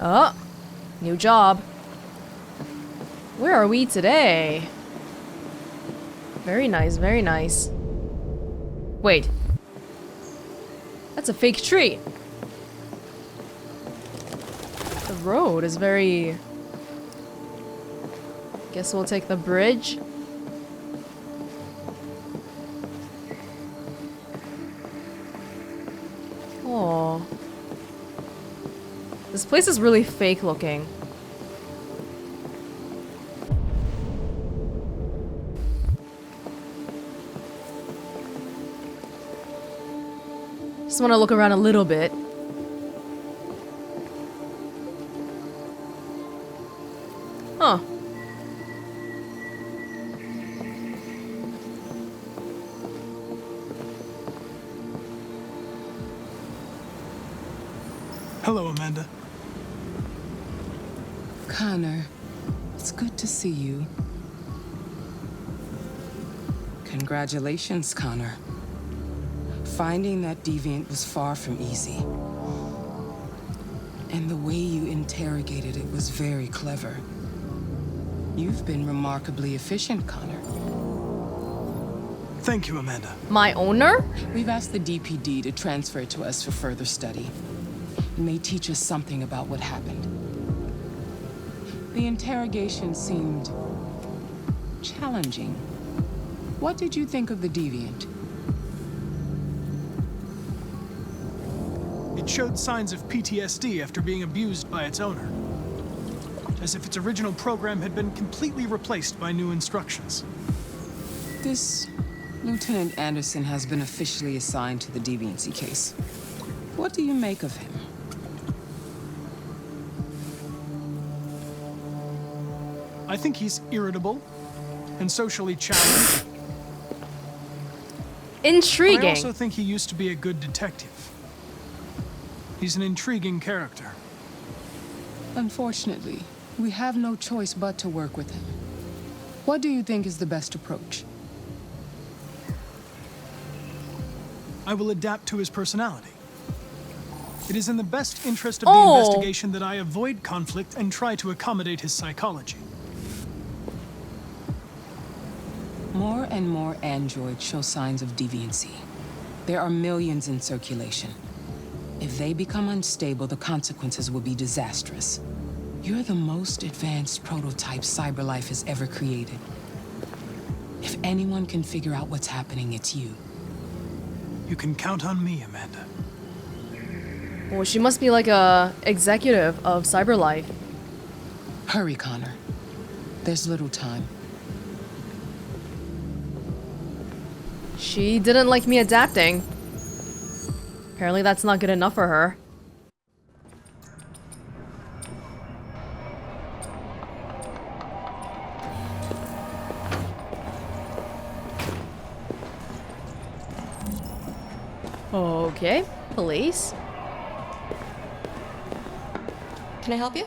Oh, new job. Where are we today? Very nice, very nice. Wait. That's a fake tree. The road is very... Guess we'll take the bridge. Oh. This place is really fake looking. Just want to look around a little bit. Huh. Hello, Amanda. Connor, it's good to see you. Congratulations, Connor. Finding that deviant was far from easy. And the way you interrogated it was very clever. You've been remarkably efficient, Connor. Thank you, Amanda. My owner? We've asked the DPD to transfer it to us for further study. It may teach us something about what happened. The interrogation seemed challenging. What did you think of the deviant? It showed signs of PTSD after being abused by its owner. As if its original program had been completely replaced by new instructions. This Lieutenant Anderson has been officially assigned to the deviancy case. What do you make of him? I think he's irritable and socially challenged. Intriguing. I also think he used to be a good detective. He's an intriguing character. Unfortunately, we have no choice but to work with him. What do you think is the best approach? I will adapt to his personality. It is in the best interest of the investigation that I avoid conflict and try to accommodate his psychology. More and more androids show signs of deviancy. There are millions in circulation. If they become unstable, the consequences will be disastrous. You're the most advanced prototype CyberLife has ever created. If anyone can figure out what's happening, it's you. You can count on me, Amanda. Well, she must be like a executive of CyberLife. Hurry, Connor. There's little time. She didn't like me adapting. Apparently that's not good enough for her. Okay, police. Can I help you?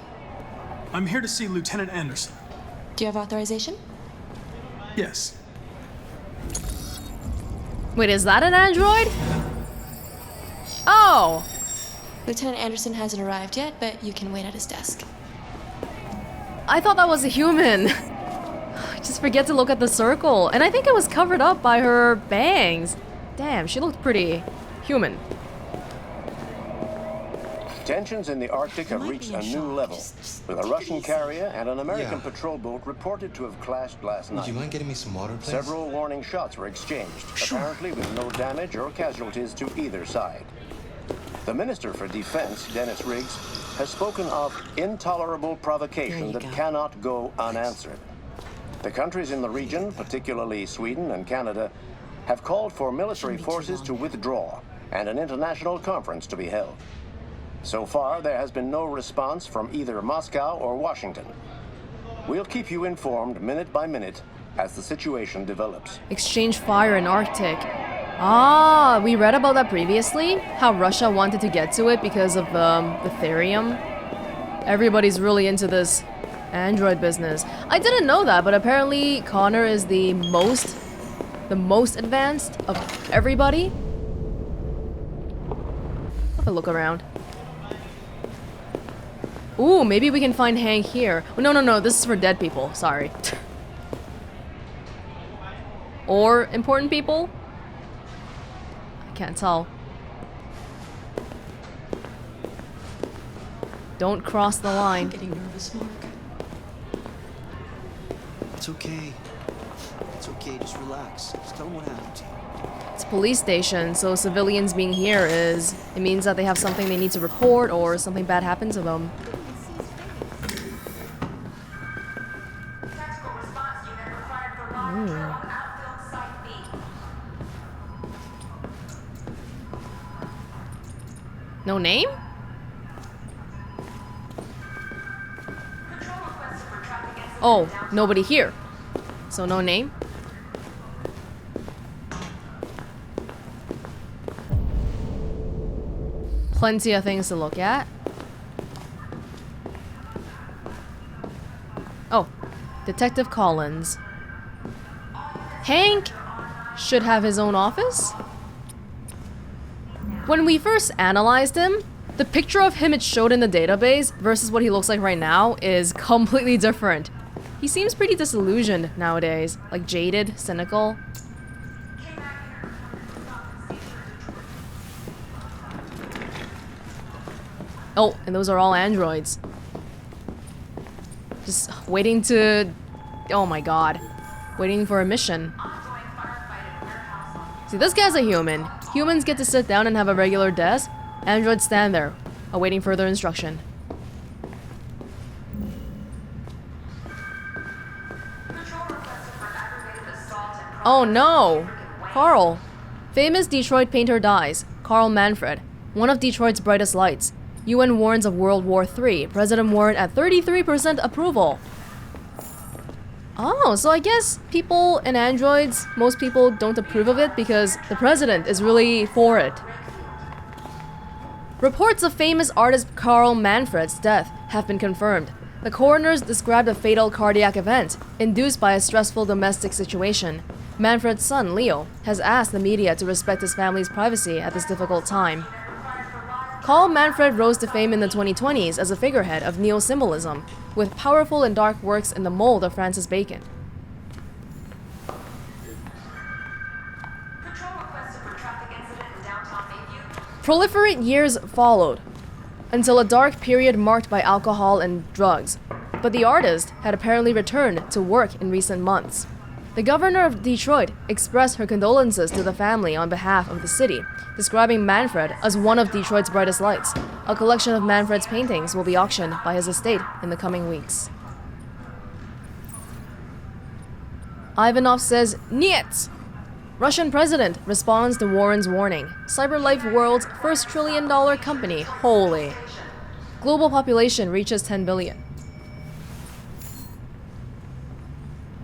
I'm here to see Lieutenant Anderson. Do you have authorization? Yes. Wait, is that an android? Oh! Lieutenant Anderson hasn't arrived yet, but you can wait at his desk. I thought that was a human. I just forget to look at the circle. And I think it was covered up by her bangs. Damn, she looked pretty human. Tensions in the Arctic have reached a new level, with a Russian carrier and an American patrol boat reported to have clashed last night. Would you mind getting me some water, please? Several warning shots were exchanged, apparently with no damage or casualties to either side. The Minister for Defense, Dennis Riggs, has spoken of intolerable provocation that cannot go unanswered. The countries in the region, particularly Sweden and Canada, have called for military forces to withdraw and an international conference to be held. So far, there has been no response from either Moscow or Washington. We'll keep you informed minute by minute as the situation develops. Exchange fire in Arctic. Ah, we read about that previously. How Russia wanted to get to it because of the therium. Everybody's really into this android business. I didn't know that, but apparently Connor is the most advanced of everybody. Have a look around. Ooh, maybe we can find Hank here. Oh, no, this is for dead people. Sorry. Or important people? I can't tell. Don't cross the line. I'm getting nervous, Mark. It's okay. It's okay, just relax. Just tell them what happened to you. It's a police station, so civilians being here it means that they have something they need to report or something bad happened to them. No name? Oh, nobody here. So no name? Plenty of things to look at. Oh, Detective Collins. Hank should have his own office? When we first analyzed him, the picture of him it showed in the database versus what he looks like right now is completely different. He seems pretty disillusioned nowadays, like jaded, cynical. Oh, and those are all androids. Just waiting to... Oh my god. Waiting for a mission. See, this guy's a human. Humans get to sit down and have a regular desk. Androids stand there, awaiting further instruction. Oh no! Carl. Famous Detroit painter dies. Carl Manfred. One of Detroit's brightest lights. UN warns of World War III. President Warren at 33% approval. Oh, so I guess people and androids, most people don't approve of it because the president is really for it. Reports of famous artist Carl Manfred's death have been confirmed. The coroners described a fatal cardiac event induced by a stressful domestic situation. Manfred's son, Leo, has asked the media to respect his family's privacy at this difficult time. Carl Manfred rose to fame in the 2020s as a figurehead of neo-symbolism, with powerful and dark works in the mold of Francis Bacon. Proliferate years followed, until a dark period marked by alcohol and drugs, but the artist had apparently returned to work in recent months. The governor of Detroit expressed her condolences to the family on behalf of the city, describing Manfred as one of Detroit's brightest lights. A collection of Manfred's paintings will be auctioned by his estate in the coming weeks. Ivanov says, "Niet!" Russian president responds to Warren's warning. CyberLife world's first $1 trillion company. Holy. Global population reaches 10 billion.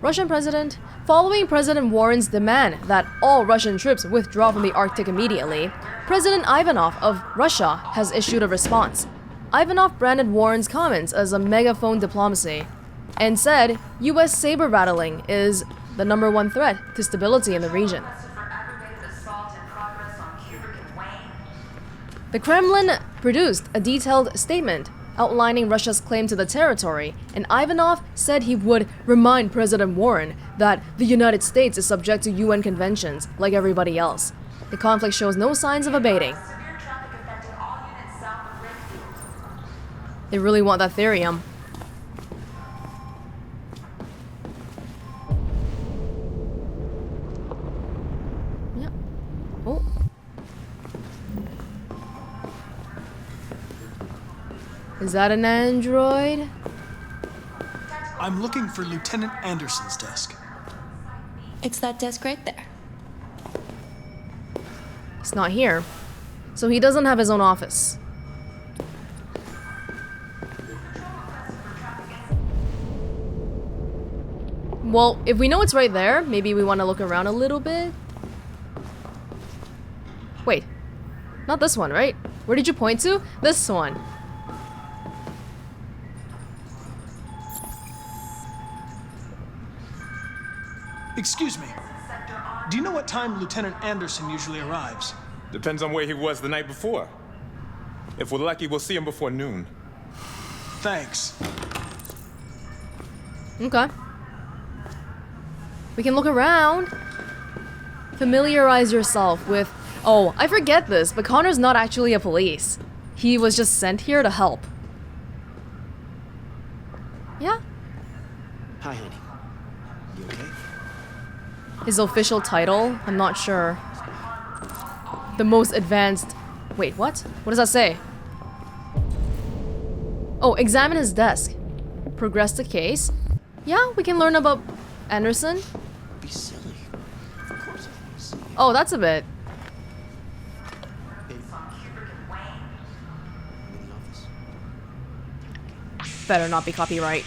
Russian president, following President Warren's demand that all Russian troops withdraw from the Arctic immediately, President Ivanov of Russia has issued a response. Ivanov branded Warren's comments as a megaphone diplomacy and said US saber rattling is the #1 threat to stability in the region. The Kremlin produced a detailed statement outlining Russia's claim to the territory, and Ivanov said he would remind President Warren that the United States is subject to UN conventions like everybody else. The conflict shows no signs of abating. They really want that therium. Yeah. Oh. Is that an android? I'm looking for Lieutenant Anderson's desk. It's that desk right there. It's not here. So he doesn't have his own office. Well, if we know it's right there, maybe we want to look around a little bit. Wait. Not this one, right? Where did you point to? This one. Excuse me. Do you know what time Lieutenant Anderson usually arrives? Depends on where he was the night before. If we're lucky, we'll see him before noon. Thanks. Okay. We can look around. Familiarize yourself with... Oh, I forget this, but Connor's not actually a police. He was just sent here to help. Yeah. Hi, honey. You okay? His official title? I'm not sure. The most advanced... Wait, what? What does that say? Oh, examine his desk. Progress the case. Yeah, we can learn about Anderson. Be silly. Of course I want to see you. Oh, that's a bit. Baby. I'm in the office. Better not be copyright.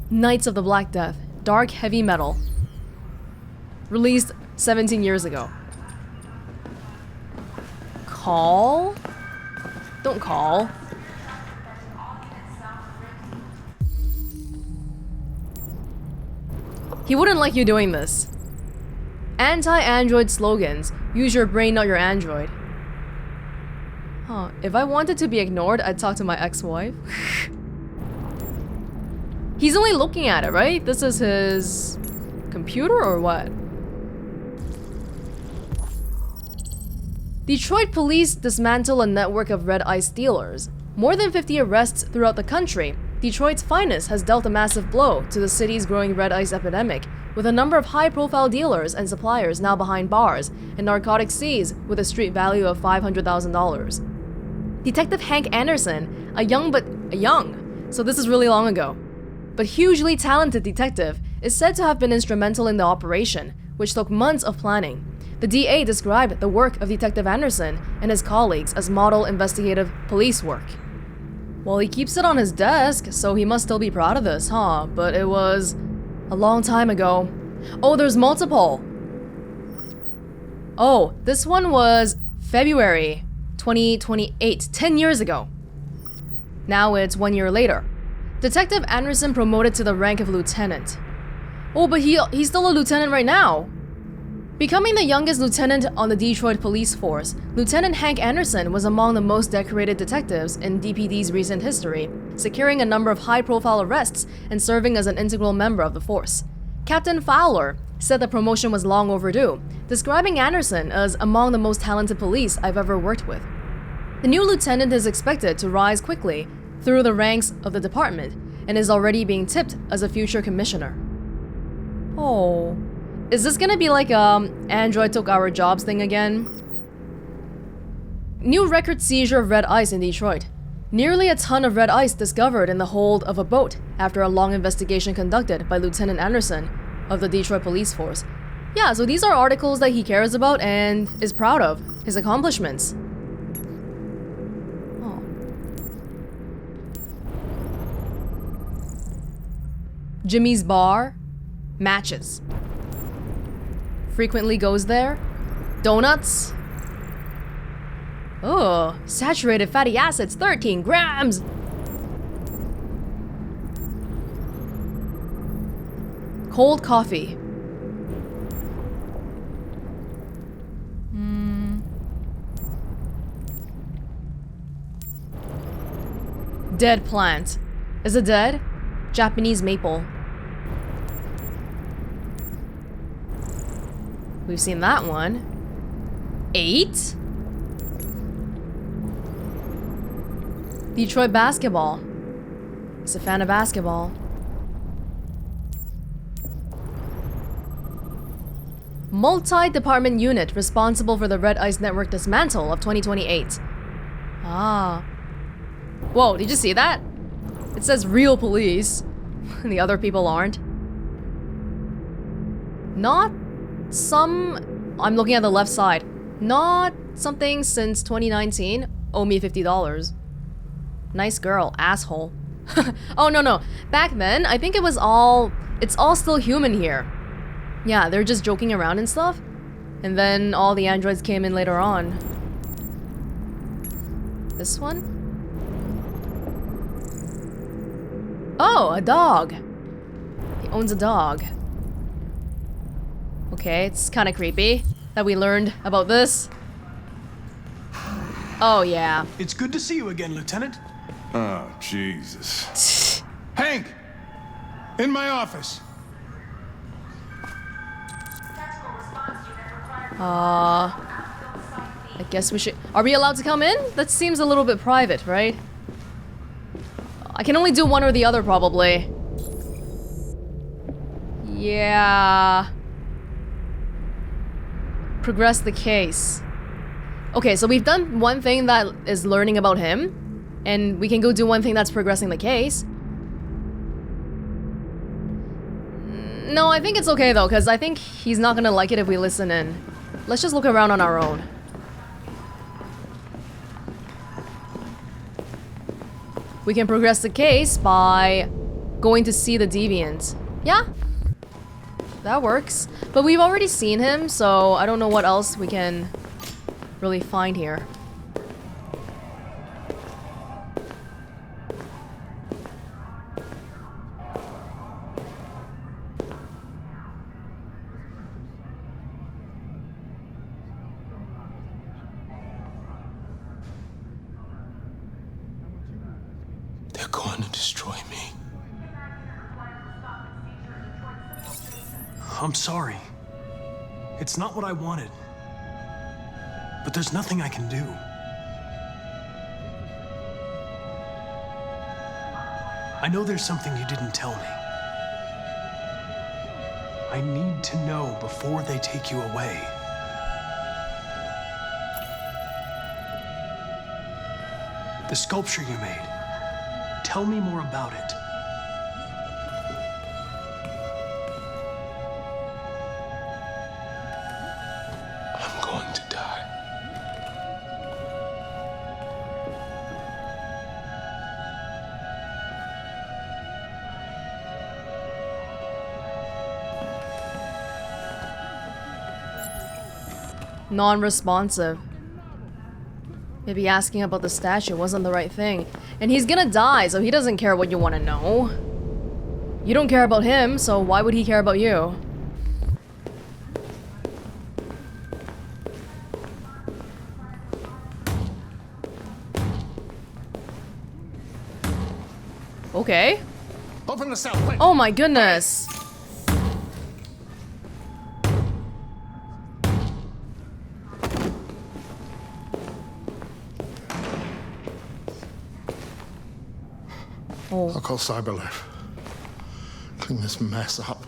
Knights of the Black Death. Dark heavy metal. Released 17 years ago. Call? Don't call. He wouldn't like you doing this. Anti-android slogans. Use your brain, not your android. Huh. If I wanted to be ignored, I'd talk to my ex-wife. He's only looking at it, right? This is his computer or what? Detroit police dismantle a network of red ice dealers. More than 50 arrests throughout the country. Detroit's finest has dealt a massive blow to the city's growing red ice epidemic, with a number of high-profile dealers and suppliers now behind bars, and narcotics seized with a street value of $500,000. Detective Hank Anderson, a young, so this is really long ago, but hugely talented detective, is said to have been instrumental in the operation, which took months of planning. The DA described the work of Detective Anderson and his colleagues as model investigative police work. Well, he keeps it on his desk, so he must still be proud of this, huh? But it was a long time ago. Oh, there's multiple. Oh, this one was February 2028, 10 years ago. Now it's 1 year later. Detective Anderson promoted to the rank of lieutenant. Oh, but he's still a lieutenant right now. Becoming the youngest lieutenant on the Detroit police force, Lieutenant Hank Anderson was among the most decorated detectives in DPD's recent history, securing a number of high-profile arrests and serving as an integral member of the force. Captain Fowler said the promotion was long overdue, describing Anderson as among the most talented police I've ever worked with. The new lieutenant is expected to rise quickly through the ranks of the department and is already being tipped as a future commissioner. Oh... Is this gonna be like Android took our jobs thing again? New record seizure of red ice in Detroit. Nearly a ton of red ice discovered in the hold of a boat after a long investigation conducted by Lieutenant Anderson of the Detroit police force. Yeah, so these are articles that he cares about and is proud of, his accomplishments. Oh. Jimmy's Bar. Matches. Frequently goes there. Donuts. Oh, saturated fatty acids, 13 grams. Cold coffee. Dead plant. Is it dead? Japanese maple. We've seen that one. 8? Detroit basketball. He's a fan of basketball. Multi-department unit responsible for the Red Ice Network dismantle of 2028. Ah. Whoa, did you see that? It says real police. The other people aren't. Not some... I'm looking at the left side. Not something since 2019. Owe me $50. Nice girl, asshole. Oh, no. Back then, I think it was all... It's all still human here. Yeah, they're just joking around and stuff. And then all the androids came in later on. This one? Oh, a dog. He owns a dog. Okay, it's kind of creepy that we learned about this. Oh, yeah. It's good to see you again, Lieutenant. Oh, Jesus. Hank! In my office. I guess we should... Are we allowed to come in? That seems a little bit private, right? I can only do one or the other, probably. Yeah... Progress the case. Okay, so we've done one thing that is learning about him, and we can go do one thing that's progressing the case. No, I think it's okay though, because I think he's not gonna like it if we listen in. Let's just look around on our own. We can progress the case by going to see the deviant. Yeah? That works. But we've already seen him, so I don't know what else we can really find here. They're going to destroy me. I'm sorry. It's not what I wanted. But there's nothing I can do. I know there's something you didn't tell me. I need to know before they take you away. The sculpture you made. Tell me more about it. I'm going to die. Non-responsive. Maybe asking about the statue wasn't the right thing. And he's gonna die, so he doesn't care what you want to know. You don't care about him, so why would he care about you? Okay. Open the cell, quick! Oh my goodness. I'll call Cyberlife. Clean this mess up.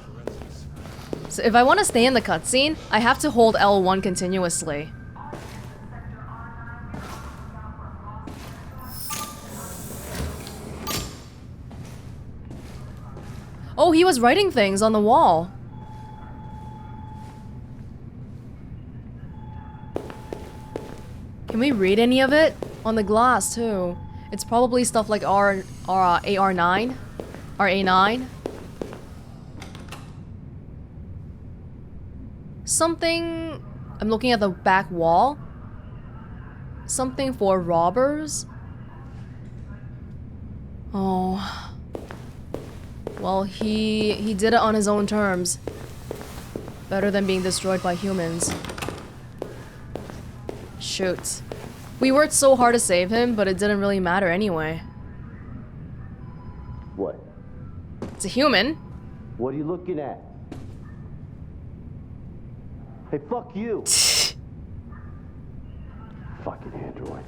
So if I want to stay in the cutscene, I have to hold L1 continuously. Oh, he was writing things on the wall. Can we read any of it? On the glass, too. It's probably stuff like AR9? RA9? Something... I'm looking at the back wall. Something for robbers? Oh... Well, he did it on his own terms. Better than being destroyed by humans. Shoot. We worked so hard to save him, but it didn't really matter anyway. What? It's a human. What are you looking at? Hey, fuck you! Fucking android.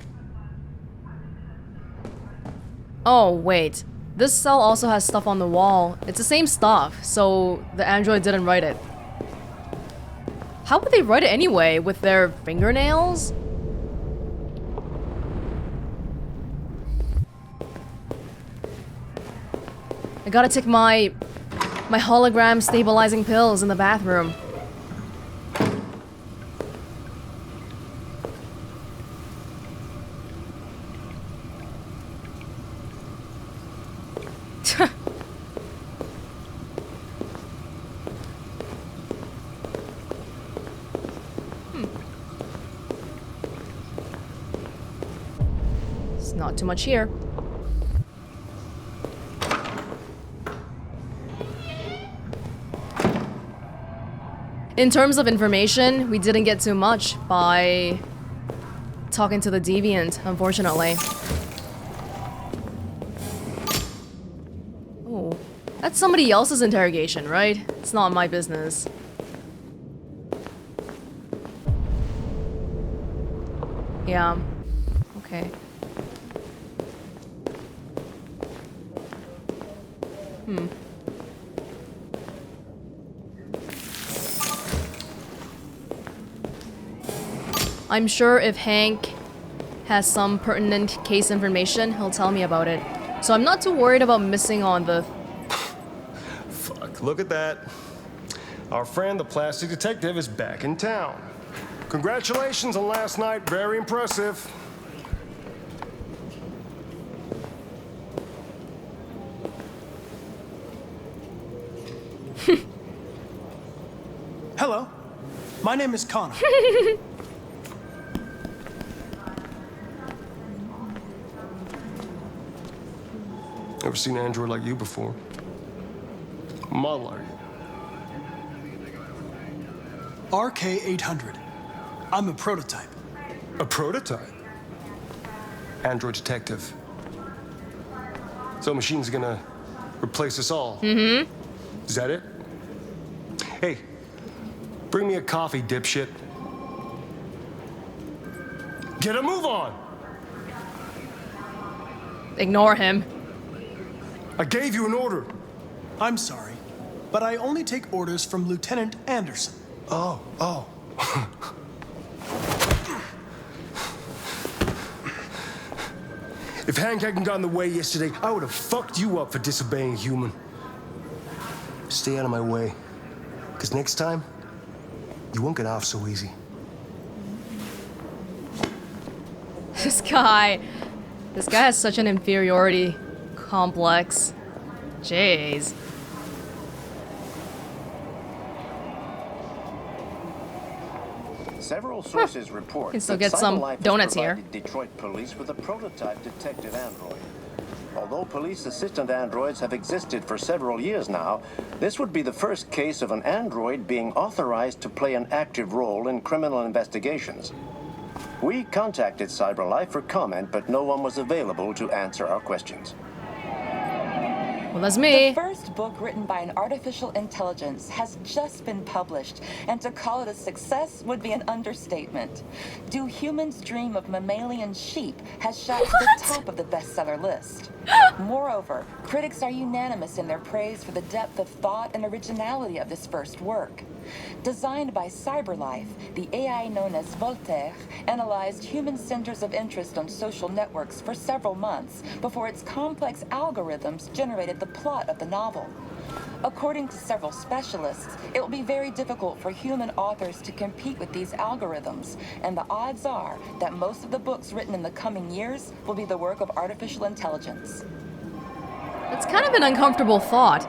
Oh, wait. This cell also has stuff on the wall. It's the same stuff, so the android didn't write it. How would they write it anyway? With their fingernails? I gotta take my hologram stabilizing pills in the bathroom. It's not too much here. In terms of information, we didn't get too much by talking to the deviant, unfortunately. Oh, that's somebody else's interrogation, right? It's not my business. Yeah. Okay. I'm sure if Hank has some pertinent case information, he'll tell me about it. So I'm not too worried about missing on the... Fuck, look at that. Our friend, the plastic detective, is back in town. Congratulations on last night, very impressive. Hello. My name is Connor. Ever seen an android like you before? Model are you? RK-800. I'm a prototype. A prototype? Android detective. So machine's gonna replace us all. Mm-hmm. Is that it? Hey, bring me a coffee, dipshit. Get a move on! Ignore him. I gave you an order. I'm sorry, but I only take orders from Lieutenant Anderson. Oh. If Hank hadn't gotten in the way yesterday, I would have fucked you up for disobeying a human. Stay out of my way, because next time, you won't get off so easy. This guy has such an inferiority complex. Jeez. Several sources report Can still that get some Cyberlife has donuts here. provided Detroit police with a prototype detective android. Although police assistant androids have existed for several years now, this would be the first case of an android being authorized to play an active role in criminal investigations. We contacted Cyberlife for comment, but no one was available to answer our questions. Well, that's me. The first book written by an artificial intelligence has just been published, and to call it a success would be an understatement. Do Humans Dream of Mammalian Sheep has shot to the top of the bestseller list. Moreover, critics are unanimous in their praise for the depth of thought and originality of this first work. Designed by Cyberlife, the AI known as Voltaire analyzed human centers of interest on social networks for several months before its complex algorithms generated the plot of the novel. According to several specialists, it will be very difficult for human authors to compete with these algorithms, and the odds are that most of the books written in the coming years will be the work of artificial intelligence. It's kind of an uncomfortable thought.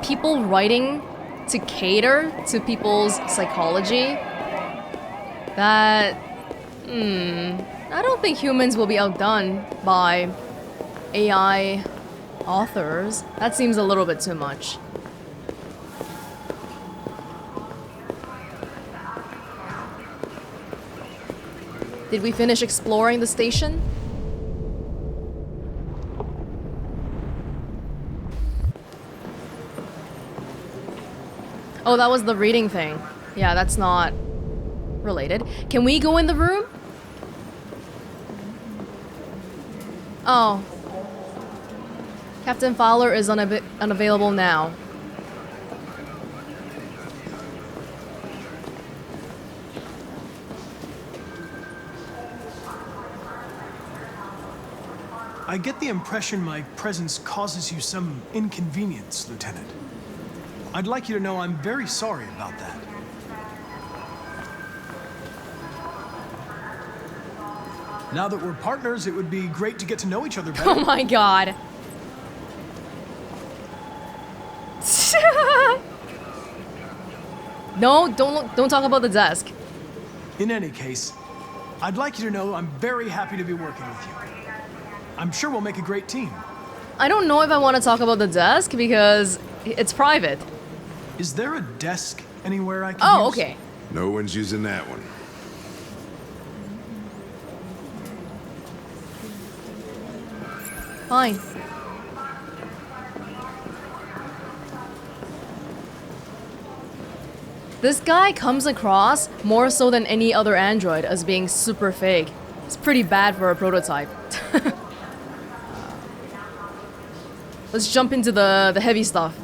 People writing to cater to people's psychology. That... I don't think humans will be outdone by AI authors. That seems a little bit too much. Did we finish exploring the station? Oh, that was the reading thing. Yeah, that's not related. Can we go in the room? Oh. Captain Fowler is unavailable now. I get the impression my presence causes you some inconvenience, Lieutenant. I'd like you to know I'm very sorry about that. Now that we're partners, it would be great to get to know each other better. Oh my god. No, don't talk about the desk. In any case, I'd like you to know I'm very happy to be working with you. I'm sure we'll make a great team. I don't know if I want to talk about the desk because it's private. Is there a desk anywhere I can use? Oh, okay. No one's using that one. Fine. This guy comes across, more so than any other android, as being super fake. It's pretty bad for a prototype. Let's jump into the heavy stuff.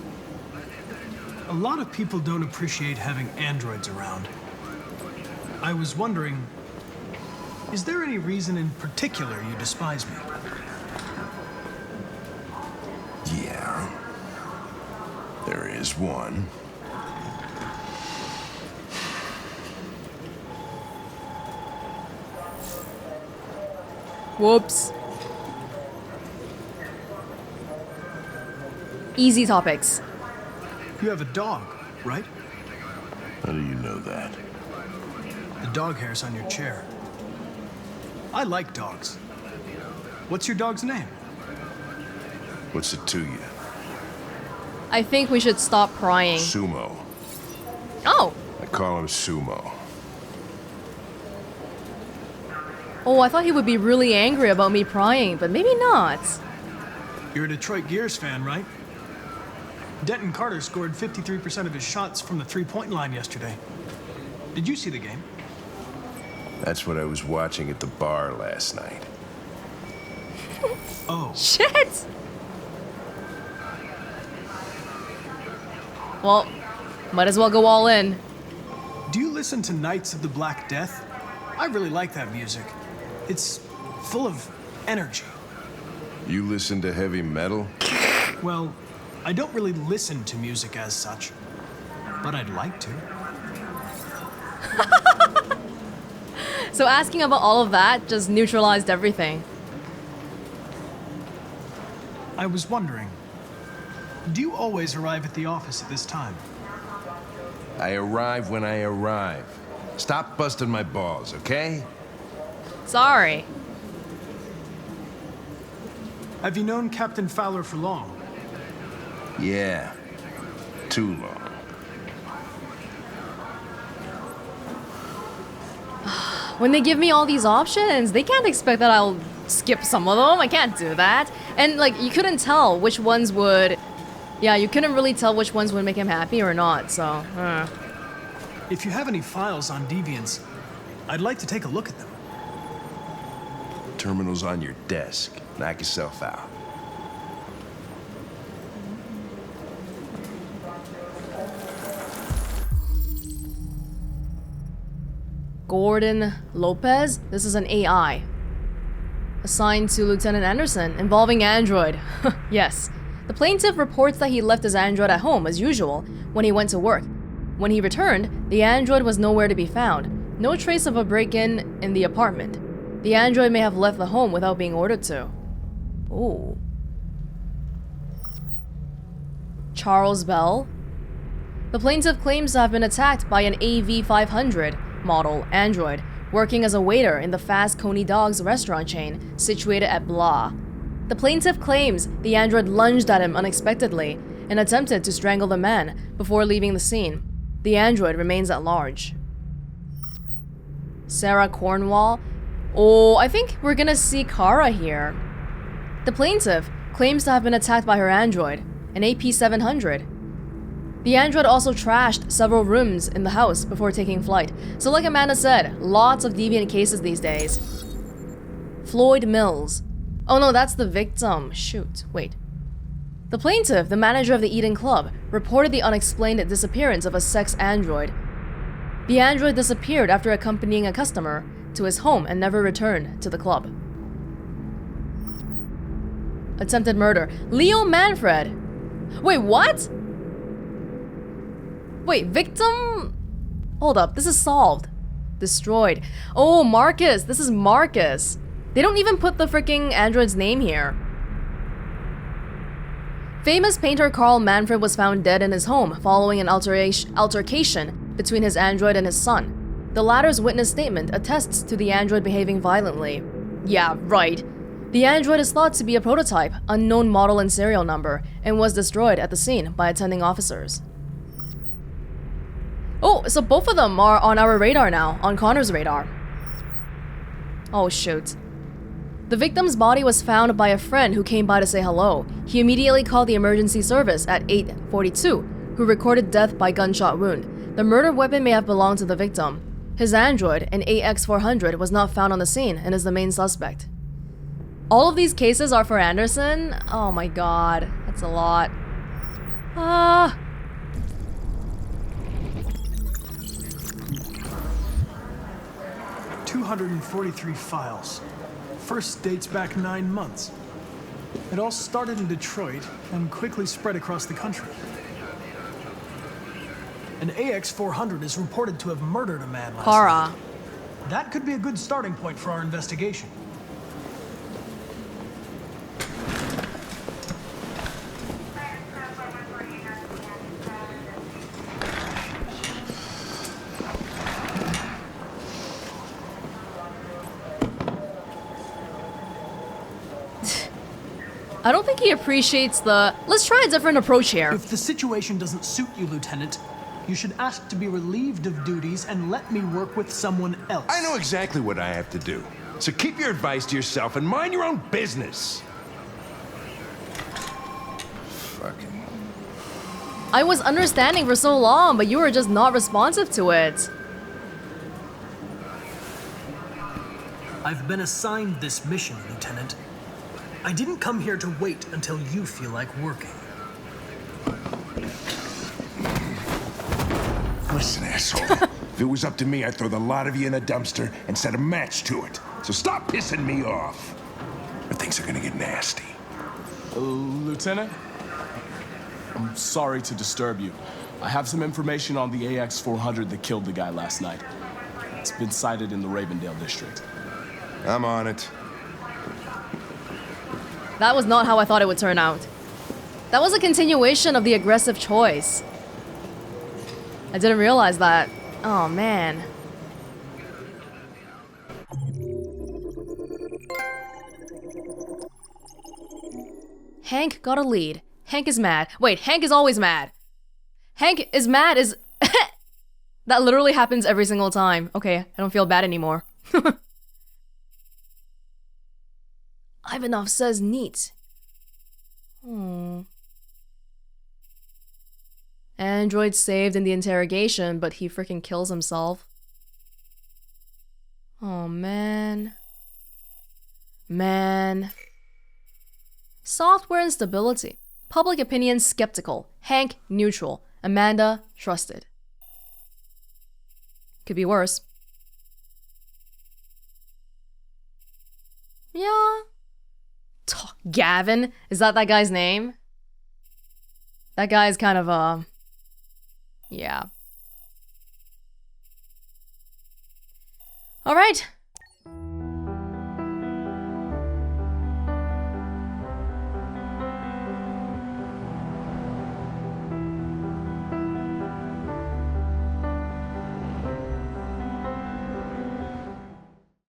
A lot of people don't appreciate having androids around. I was wondering, is there any reason in particular you despise me? Yeah. There is one. Whoops. Easy topics. You have a dog, right? How do you know that? The dog hair's on your chair. I like dogs. What's your dog's name? What's it to you? I think we should stop prying. Sumo. Oh! I call him Sumo. Oh, I thought he would be really angry about me prying, but maybe not. You're a Detroit Gears fan, right? Denton Carter scored 53% of his shots from the three-point line yesterday. Did you see the game? That's what I was watching at the bar last night. Oh. Shit! Well, might as well go all in. Do you listen to Knights of the Black Death? I really like that music. It's full of energy. You listen to heavy metal? Well, I don't really listen to music as such, but I'd like to. So asking about all of that just neutralized everything. I was wondering, do you always arrive at the office at this time? I arrive when I arrive. Stop busting my balls, okay? Sorry. Have you known Captain Fowler for long? Yeah. Too long. When they give me all these options, they can't expect that I'll skip some of them. I can't do that. And like, you couldn't tell which ones would... Yeah, you couldn't really tell which ones would make him happy or not, so... If you have any files on Deviants, I'd like to take a look at them. Terminal's on your desk. Knock yourself out. Gordon Lopez? This is an AI. Assigned to Lieutenant Anderson, involving Android. Yes. The plaintiff reports that he left his android at home, as usual, when he went to work. When he returned, the android was nowhere to be found. No trace of a break-in in the apartment. The android may have left the home without being ordered to. Ooh. Charles Bell? The plaintiff claims to have been attacked by an AV500 model android working as a waiter in the Fast Coney Dogs restaurant chain situated at Blah. The plaintiff claims the android lunged at him unexpectedly and attempted to strangle the man before leaving the scene. The android remains at large. Sarah Cornwall? Oh, I think we're gonna see Kara here. The plaintiff claims to have been attacked by her android, an AP700. The android also trashed several rooms in the house before taking flight. So like Amanda said, lots of deviant cases these days. Floyd Mills. Oh no, that's the victim. Shoot, wait. The plaintiff, the manager of the Eden Club, reported the unexplained disappearance of a sex android. The android disappeared after accompanying a customer to his home and never returned to the club. Attempted murder. Leo Manfred. Wait, what? Wait, victim? Hold up, this is solved. Destroyed. Oh, Marcus. This is Marcus. They don't even put the freaking android's name here. Famous painter Carl Manfred was found dead in his home following an altercation between his android and his son. The latter's witness statement attests to the android behaving violently. Yeah, right. The android is thought to be a prototype, unknown model and serial number, and was destroyed at the scene by attending officers. Oh, so both of them are on our radar now, on Connor's radar. Oh, shoot. The victim's body was found by a friend who came by to say hello. He immediately called the emergency service at 8:42, who recorded death by gunshot wound. The murder weapon may have belonged to the victim. His android, an AX-400, was not found on the scene and is the main suspect. All of these cases are for Anderson? Oh my god, that's a lot. 243 files. First dates back 9 months. It all started in Detroit and quickly spread across the country. An AX-400 is reported to have murdered a man last night. That could be a good starting point for our investigation. I don't think he appreciates the... Let's try a different approach here. If the situation doesn't suit you, Lieutenant, you should ask to be relieved of duties and let me work with someone else. I know exactly what I have to do. So keep your advice to yourself and mind your own business. Fucking... I was understanding for so long, but you were just not responsive to it. I've been assigned this mission, Lieutenant. I didn't come here to wait until you feel like working. Listen, asshole. If it was up to me, I'd throw the lot of you in a dumpster and set a match to it. So stop pissing me off. Or things are gonna get nasty. Lieutenant? I'm sorry to disturb you. I have some information on the AX-400 that killed the guy last night. It's been sighted in the Ravendale district. I'm on it. That was not how I thought it would turn out. That was a continuation of the aggressive choice. I didn't realize that. Oh, man. Hank got a lead. Hank is mad. Wait, Hank is always mad. Hank is mad is... That literally happens every single time. Okay, I don't feel bad anymore. Ivanov says neat. Android saved in the interrogation, but he freaking kills himself. Oh, man. Man. Software instability. Public opinion skeptical. Hank neutral. Amanda trusted. Could be worse. Yeah. Gavin? Is that guy's name? That guy is kind of, yeah. Alright.